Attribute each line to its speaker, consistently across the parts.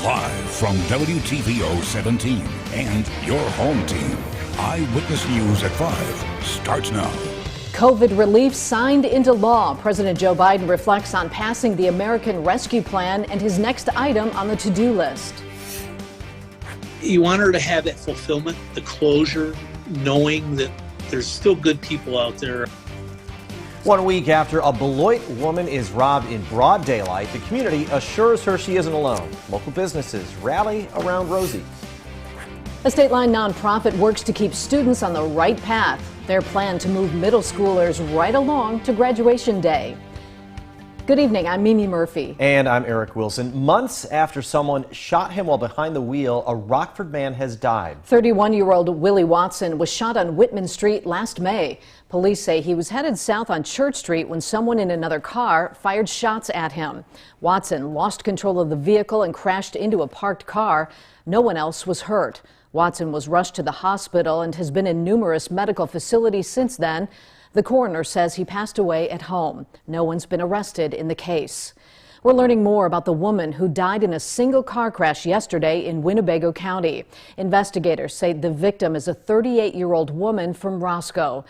Speaker 1: Live from WTVO 17 and your home team, Eyewitness News at 5 starts now.
Speaker 2: COVID relief signed into law. President Joe Biden reflects on passing the American Rescue Plan and his next item on the to-do list.
Speaker 3: You want her to have that fulfillment, the closure, knowing that there's still good people out there.
Speaker 4: 1 week after a Beloit woman is robbed in broad daylight, the community assures her she isn't alone. Local businesses rally around Rosie.
Speaker 2: A STATELINE nonprofit works to keep students on the right path. Their plan to move middle schoolers right along to graduation day. Good evening, I'm Mimi Murphy.
Speaker 4: And I'm Eric Wilson. Months after someone shot him while behind the wheel, a Rockford man has died.
Speaker 2: 31-year-old Willie Watson was shot on Whitman Street last May. Police say he was headed south on Church Street when someone in another car fired shots at him. Watson lost control of the vehicle and crashed into a parked car. No one else was hurt. Watson was rushed to the hospital and has been in numerous medical facilities since then. The coroner says he passed away at home. No one's been arrested in the case. We're learning more about the woman who died in a single car crash yesterday in Winnebago County. Investigators say the victim is a 38-year-old woman from Roscoe.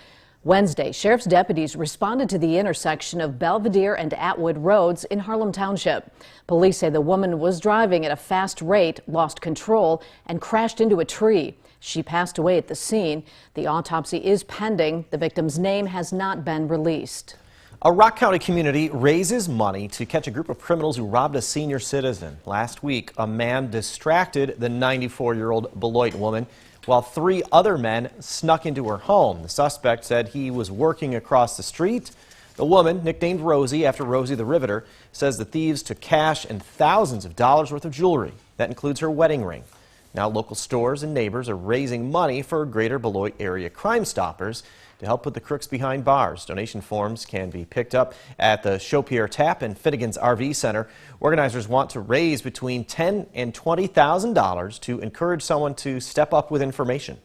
Speaker 2: Wednesday, sheriff's deputies responded to the intersection of Belvedere and Atwood Roads in Harlem Township. Police say the woman was driving at a fast rate, lost control, and crashed into a tree. She passed away at the scene. The autopsy is pending. The victim's name has not been released.
Speaker 4: A Rock County community raises money to catch a group of criminals who robbed a senior citizen. Last week, a man distracted the 94-year-old Beloit woman while 3 other men snuck into her home. The suspect said he was working across the street. The woman, nicknamed Rosie after Rosie the Riveter, says the thieves took cash and thousands of dollars worth of jewelry. That includes her wedding ring. Now local stores and neighbors are raising money for Greater Beloit area Crime Stoppers to help put the crooks behind bars. Donation forms can be picked up at the Chopierre Tap and Finnegan's RV Center. Organizers want to raise between $10,000 and $20,000 to encourage someone to step up with information.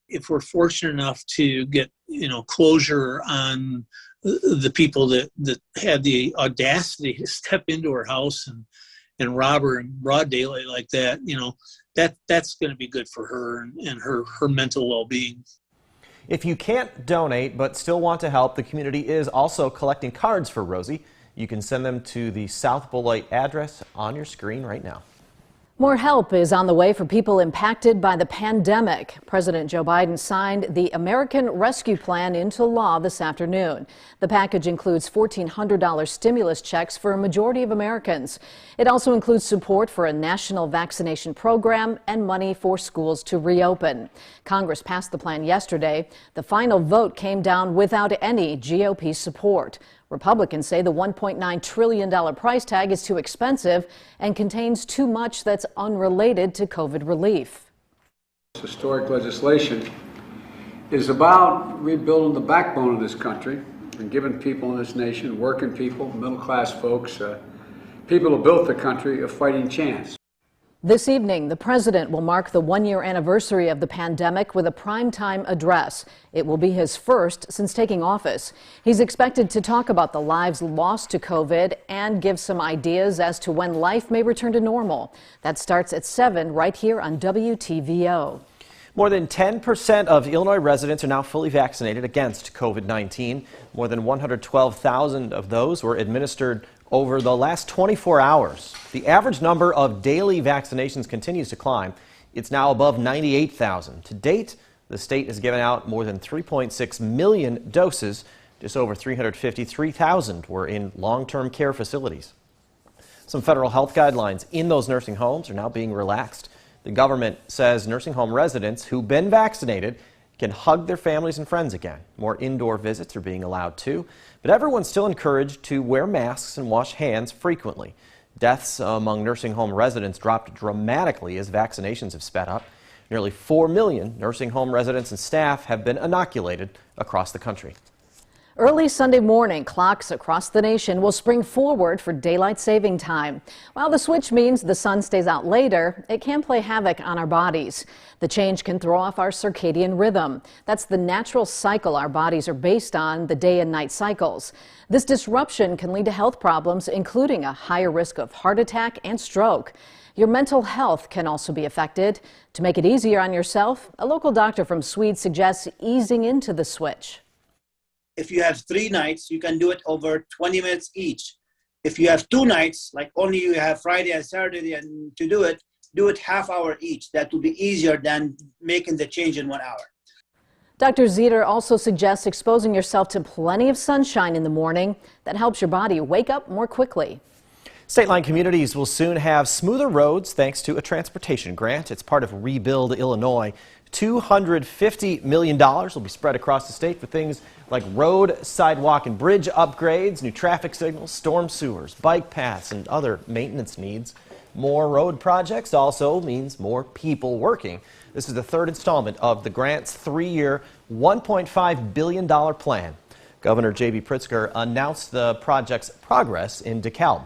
Speaker 3: If we're fortunate enough to get, closure on the people that had the audacity to step into her house and rob her in broad daylight like that, that's going to be good for her and her mental well-being.
Speaker 4: If you can't donate but still want to help, the community is also collecting cards for Rosie. You can send them to the South Beloit address on your screen right now.
Speaker 2: More help is on the way for people impacted by the pandemic. President Joe Biden signed the American Rescue Plan into law this afternoon. The package includes $1,400 stimulus checks for a majority of Americans. It also includes support for a national vaccination program and money for schools to reopen. Congress passed the plan yesterday. The final vote came down without any GOP support. Republicans say the $1.9 trillion price tag is too expensive and contains too much that's unrelated to COVID relief.
Speaker 5: Historic legislation is about rebuilding the backbone of this country and giving people in this nation, working people, middle-class folks, people who built the country, a fighting chance.
Speaker 2: This evening, the president will mark the one-year anniversary of the pandemic with a primetime address. It will be his first since taking office. He's expected to talk about the lives lost to COVID and give some ideas as to when life may return to normal. That starts at 7 right here on WTVO.
Speaker 4: More than 10% of Illinois residents are now fully vaccinated against COVID-19. More than 112,000 of those were administered over the last 24 hours. The average number of daily vaccinations continues to climb. It's now above 98,000. To date, the state has given out more than 3.6 million doses. Just over 353,000 were in long-term care facilities. Some federal health guidelines in those nursing homes are now being relaxed. The government says nursing home residents who've been vaccinated can hug their families and friends again. More indoor visits are being allowed too, but everyone's still encouraged to wear masks and wash hands frequently. Deaths among nursing home residents dropped dramatically as vaccinations have sped up. Nearly 4 million nursing home residents and staff have been inoculated across the country.
Speaker 2: Early Sunday morning, clocks across the nation will spring forward for daylight saving time. While the switch means the sun stays out later, it can play havoc on our bodies. The change can throw off our circadian rhythm. That's the natural cycle our bodies are based on, the day and night cycles. This disruption can lead to health problems, including a higher risk of heart attack and stroke. Your mental health can also be affected. To make it easier on yourself, a local doctor from Swede suggests easing into the switch.
Speaker 6: If you have 3 nights, you can do it over 20 minutes each. If you have 2 nights, like only you have Friday and Saturday and to do it half hour each. That will be easier than making the change in 1 hour.
Speaker 2: Dr. Zeter also suggests exposing yourself to plenty of sunshine in the morning. That helps your body wake up more quickly.
Speaker 4: Stateline communities will soon have smoother roads thanks to a transportation grant. It's part of Rebuild Illinois. $250 million will be spread across the state for things like road, sidewalk, and bridge upgrades, new traffic signals, storm sewers, bike paths, and other maintenance needs. More road projects also means more people working. This is the 3rd installment of the grant's 3-year, $1.5 billion plan. Governor J.B. Pritzker announced the project's progress in DeKalb.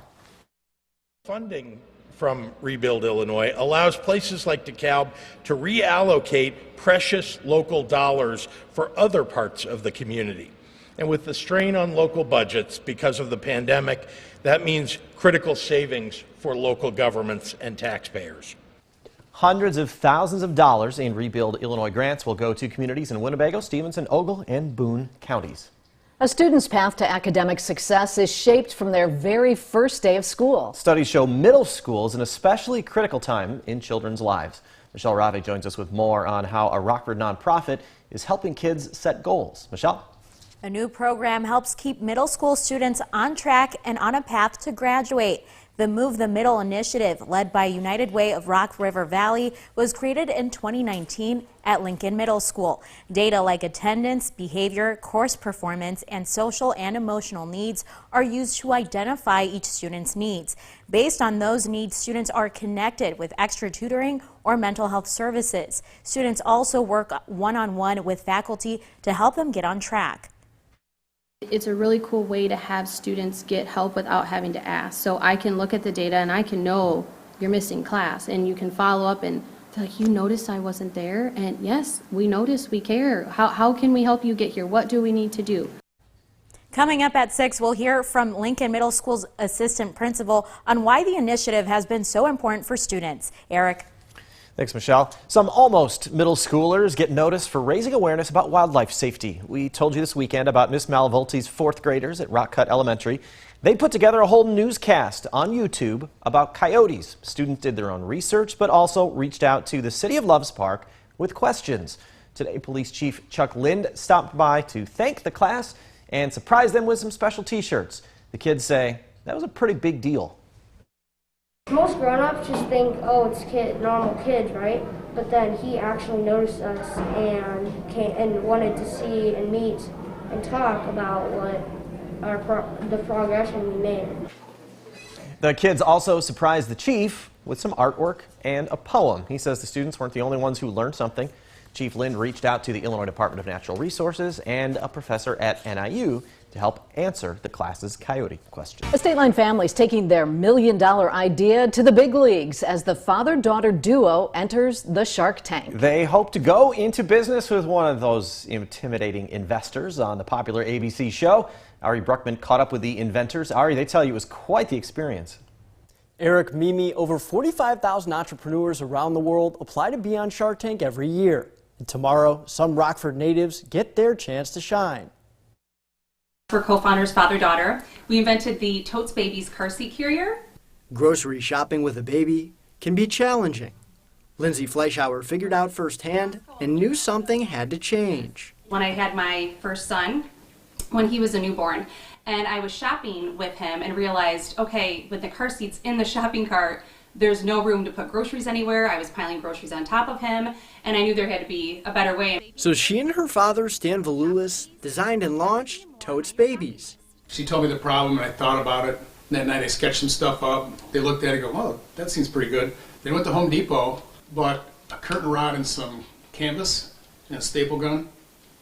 Speaker 7: Funding from Rebuild Illinois allows places like DeKalb to reallocate precious local dollars for other parts of the community. And with the strain on local budgets because of the pandemic, that means critical savings for local governments and taxpayers.
Speaker 4: Hundreds of thousands of dollars in Rebuild Illinois grants will go to communities in Winnebago, Stevenson, Ogle, and Boone counties.
Speaker 2: A student's path to academic success is shaped from their very first day of school.
Speaker 4: Studies show middle school is an especially critical time in children's lives. Michelle Rave joins us with more on how a Rockford nonprofit is helping kids set goals. Michelle?
Speaker 8: A new program helps keep middle school students on track and on a path to graduate. The Move the Middle initiative, led by United Way of Rock River Valley, was created in 2019 at Lincoln Middle School. Data like attendance, behavior, course performance, and social and emotional needs are used to identify each student's needs. Based on those needs, students are connected with extra tutoring or mental health services. Students also work one-on-one with faculty to help them get on track.
Speaker 9: It's a really cool way to have students get help without having to ask. So I can look at the data and I can know you're missing class, and you can follow up and they're like, you noticed I wasn't there? And yes, we notice, we care. How can we help you get here? What do we need to do?
Speaker 8: Coming up at 6, we'll hear from Lincoln Middle School's assistant principal on why the initiative has been so important for students. Eric.
Speaker 4: Thanks, Michelle. Some almost middle schoolers get noticed for raising awareness about wildlife safety. We told you this weekend about Miss Malvolti's 4th graders at Rock Cut Elementary. They put together a whole newscast on YouTube about coyotes. Students did their own research, but also reached out to the City of Loves Park with questions. Today, Police Chief Chuck Lind stopped by to thank the class and surprise them with some special t-shirts. The kids say that was a pretty big deal.
Speaker 10: Most grown-ups just think, oh, it's normal kids, right? But then he actually noticed us and wanted to see and meet and talk about what the progression we made.
Speaker 4: The kids also surprised the chief with some artwork and a poem. He says the students weren't the only ones who learned something. Chief Lind reached out to the Illinois Department of Natural Resources and a professor at NIU to help answer the class's coyote question.
Speaker 2: A Stateline family's taking their $1 million idea to the big leagues as the father-daughter duo enters the Shark Tank.
Speaker 4: They hope to go into business with one of those intimidating investors on the popular ABC show. Ari Bruckman caught up with the inventors. Ari, they tell you it was quite the experience.
Speaker 11: Eric, Mimi, over 45,000 entrepreneurs around the world apply to be on Shark Tank every year. And tomorrow, some Rockford natives get their chance to shine.
Speaker 12: For co-founders father-daughter, we invented the Totes Babies car seat carrier.
Speaker 11: Grocery shopping with a baby can be challenging. Lindsay Fleischhauer figured out firsthand and knew something had to change.
Speaker 12: When I had my first son, when he was a newborn, and I was shopping with him and realized, okay, with the car seats in the shopping cart, there's no room to put groceries anywhere. I was piling groceries on top of him, and I knew there had to be a better way.
Speaker 11: So she and her father, Stan Valulis, designed and launched Totes Babies.
Speaker 13: She told me the problem, and I thought about it. And that night I sketched some stuff up. They looked at it and go, oh, that seems pretty good. They went to Home Depot, bought a curtain rod and some canvas and a staple gun,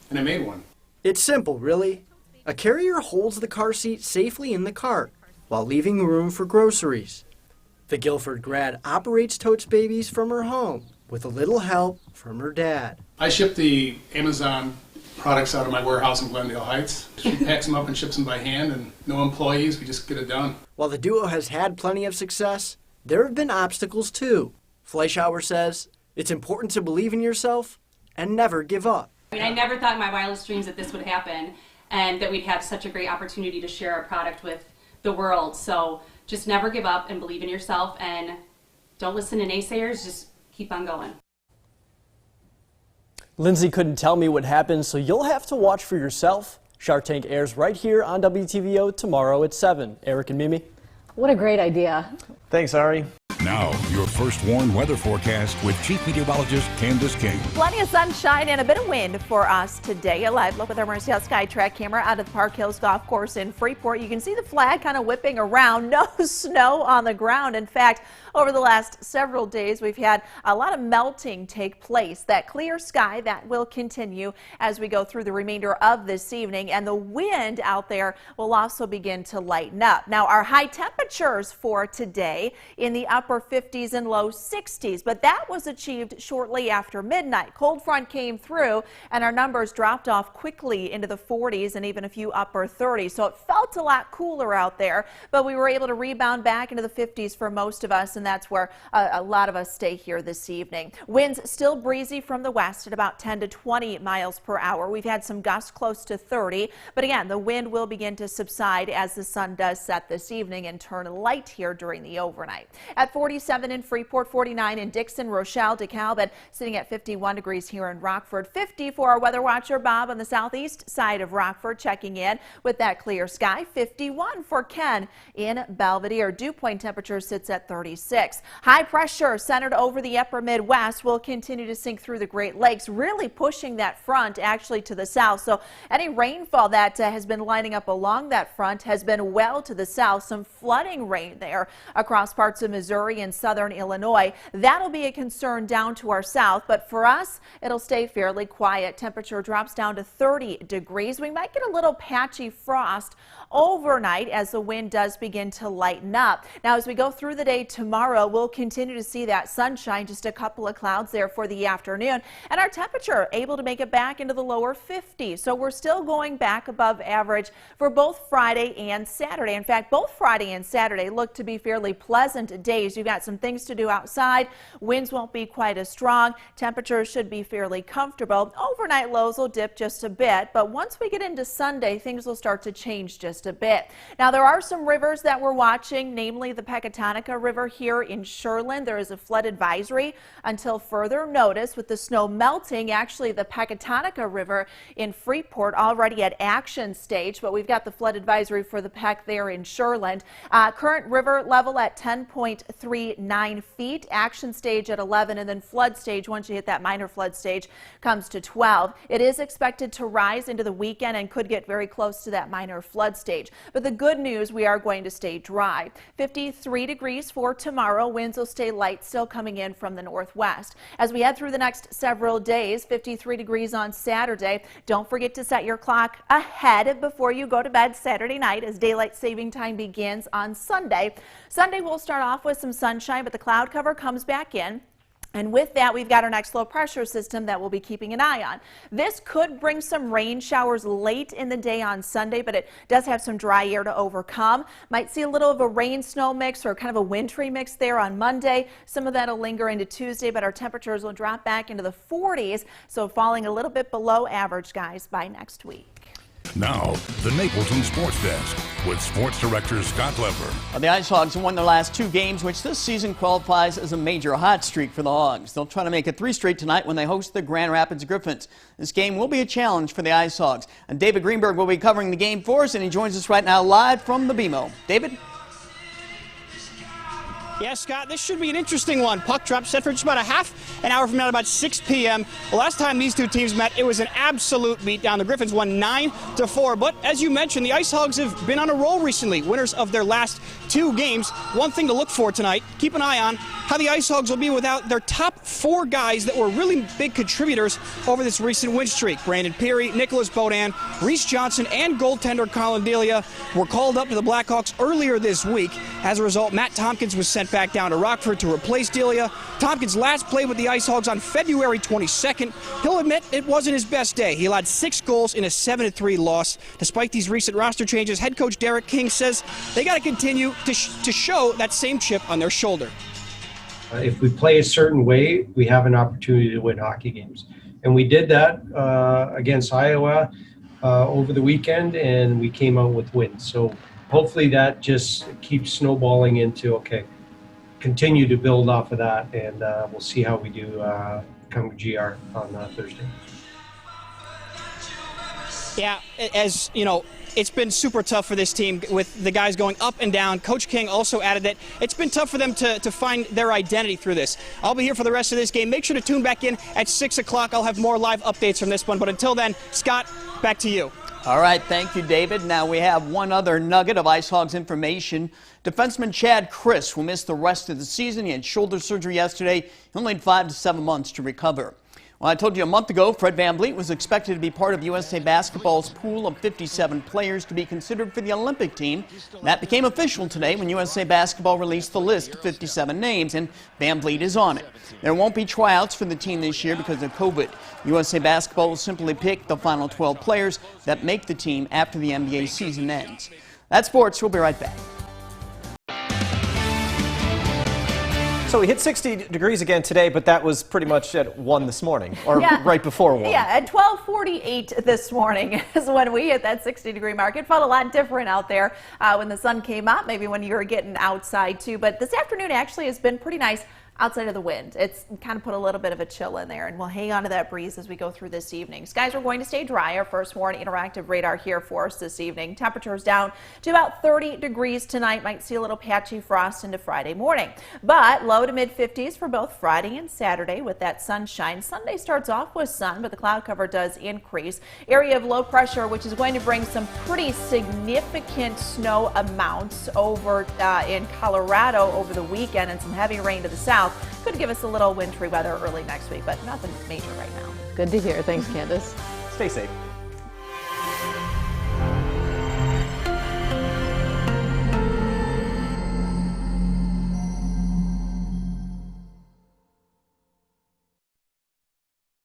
Speaker 13: and I made one.
Speaker 11: It's simple, really. A carrier holds the car seat safely in the cart while leaving room for groceries. The Guilford grad operates Totes Babies from her home with a little help from her dad.
Speaker 13: I ship the Amazon products out of my warehouse in Glendale Heights. She packs them up and ships them by hand, and no employees, we just get it done.
Speaker 11: While the duo has had plenty of success, there have been obstacles too. Fleischauer says it's important to believe in yourself and never give up.
Speaker 12: I never thought in my wildest dreams that this would happen and that we'd have such a great opportunity to share our product with the world. So just never give up and believe in yourself, and don't listen to naysayers, just keep on going.
Speaker 11: Lindsay couldn't tell me what happened, so you'll have to watch for yourself. Shark Tank airs right here on WTVO tomorrow at 7. Eric and Mimi.
Speaker 2: What a great idea.
Speaker 4: Thanks, Ari.
Speaker 1: Now, your first warned weather forecast with Chief Meteorologist Candice King.
Speaker 14: Plenty of sunshine and a bit of wind for us today. A live look with our Marcel SkyTrack camera out of the Park Hills Golf Course in Freeport. You can see the flag kind of whipping around. No snow on the ground. In fact, over the last several days, we've had a lot of melting take place. That clear sky, that will continue as we go through the remainder of this evening, and the wind out there will also begin to lighten up. Now, our high temperatures for today in the upper 50s and low 60s, but that was achieved shortly after midnight. Cold front came through and our numbers dropped off quickly into the 40s and even a few upper 30s. So it felt a lot cooler out there, but we were able to rebound back into the 50s for most of us, and that's where a lot of us stay here this evening. Winds still breezy from the west at about 10 to 20 miles per hour. We've had some gusts close to 30, but again, the wind will begin to subside as the sun does set this evening and turn light here during the overnight. At 47 in Freeport, 49 in Dixon, Rochelle, DeKalb, and sitting at 51 degrees here in Rockford. 50 for our weather watcher Bob on the southeast side of Rockford, checking in with that clear sky. 51 for Ken in Belvedere. Dew point temperature sits at 36. High pressure centered over the upper Midwest will continue to sink through the Great Lakes, really pushing that front actually to the south. So any rainfall that has been lining up along that front has been well to the south. Some flooding rain there across parts of Missouri and southern Illinois. That'll be a concern down to our south, but for us, it'll stay fairly quiet. Temperature drops down to 30 degrees. We might get a little patchy frost overnight as the wind does begin to lighten up. Now, as we go through the day tomorrow, we'll continue to see that sunshine, just a couple of clouds there for the afternoon, and our temperature able to make it back into the lower 50s. So we're still going back above average for both Friday and Saturday. In fact, both Friday and Saturday look to be fairly pleasant days. You've got some things to do outside. Winds won't be quite as strong. Temperatures should be fairly comfortable. Overnight lows will dip just a bit, but once we get into Sunday, things will start to change just a bit. Now, there are some rivers that we're watching, namely the Pecatonica River here in Sherland. There is a flood advisory until further notice. With the snow melting, actually the Pecatonica River in Freeport already at action stage, but we've got the flood advisory for the Peck there in Sherland. Current river level at 10.39 feet, action stage at 11, and then flood stage, once you hit that minor flood stage, comes to 12. It is expected to rise into the weekend and could get very close to that minor flood stage. But the good news, we are going to stay dry. 53 degrees for tomorrow. Winds will stay light, still coming in from the northwest. As we head through the next several days, 53 degrees on Saturday. Don't forget to set your clock ahead before you go to bed Saturday night as daylight saving time begins on Sunday. Sunday we'll start off with some sunshine, but the cloud cover comes back in. And with that, we've got our next low pressure system that we'll be keeping an eye on. This could bring some rain showers late in the day on Sunday, but it does have some dry air to overcome. Might see a little of a rain-snow mix or kind of a wintry mix there on Monday. Some of that will linger into Tuesday, but our temperatures will drop back into the 40s, so falling a little bit below average, guys, by next week.
Speaker 1: Now, the Napleton Sports Desk with Sports Director Scott Lever.
Speaker 15: The IceHogs won their last 2 games, which this season qualifies as a major hot streak for the Hogs. They'll try to make it 3 straight tonight when they host the Grand Rapids Griffins. This game will be a challenge for the IceHogs. And David Greenberg will be covering the game for us, and he joins us right now live from the BMO. David?
Speaker 16: Yeah, Scott, this should be an interesting one. Puck drop set for just about a half an hour from now, about 6 p.m. The last time these two teams met, it was an absolute beatdown. The Griffins won 9-4. But as you mentioned, the IceHogs have been on a roll recently, winners of their last 2 games. One thing to look for tonight, keep an eye on how the IceHogs will be without their top 4 guys that were really big contributors over this recent win streak. Brandon Peary, Nicholas Bodan, Reese Johnson, and goaltender Colin Delia were called up to the Blackhawks earlier this week. As a result, Matt Tompkins was sent back down to Rockford to replace Delia. Tompkins last played with the IceHogs on February 22nd. He'll admit it wasn't his best day. He allowed 6 goals in a 7-3 loss. Despite these recent roster changes, head coach Derek King says they got to continue to show that same chip on their shoulder.
Speaker 17: If we play a certain way, we have an opportunity to win hockey games. And we did that against Iowa over the weekend, and we came out with wins. So hopefully that just keeps snowballing into, okay, continue to build off of that, and we'll see how we do come GR on Thursday.
Speaker 16: Yeah, as you know, it's been super tough for this team with the guys going up and down. Coach King also added that it's been tough for them to find their identity through this. I'll be here for the rest of this game. Make sure to tune back in at 6 o'clock. I'll have more live updates from this one. But until then, Scott, back to you.
Speaker 15: All right, thank you, David. Now we have one other nugget of IceHogs information. Defenseman Chad Chris will miss the rest of the season. He had shoulder surgery yesterday. He'll need 5 to 7 months to recover. Well, I told you a month ago, Fred VanVleet was expected to be part of USA Basketball's pool of 57 players to be considered for the Olympic team. That became official today when USA Basketball released the list of 57 names, and VanVleet is on it. There won't be tryouts for the team this year because of COVID. USA Basketball will simply pick the final 12 players that make the team after the NBA season ends. That's sports. We'll be right back.
Speaker 4: So we hit 60 degrees again today, but that was pretty much at 1 this morning, or right before 1.
Speaker 14: Yeah, at 12:48 this morning is when we hit that 60-degree mark. It felt a lot different out there when the sun came up, maybe when you were getting outside too. But this afternoon actually has been pretty nice outside of the wind. It's kind of put a little bit of a chill in there, and we'll hang on to that breeze as we go through this evening. Skies are going to stay dry. Our first warn interactive radar here for us this evening. Temperatures down to about 30 degrees tonight. Might see a little patchy frost into Friday morning, but low to mid 50s for both Friday and Saturday with that sunshine. Sunday starts off with sun, but the cloud cover does increase. Area of low pressure, which is going to bring some pretty significant snow amounts over in Colorado over the weekend, and some heavy rain to the south. Could give us a little wintry weather early next week, but nothing major right now.
Speaker 2: Good to hear. Thanks, Candace.
Speaker 4: Stay safe.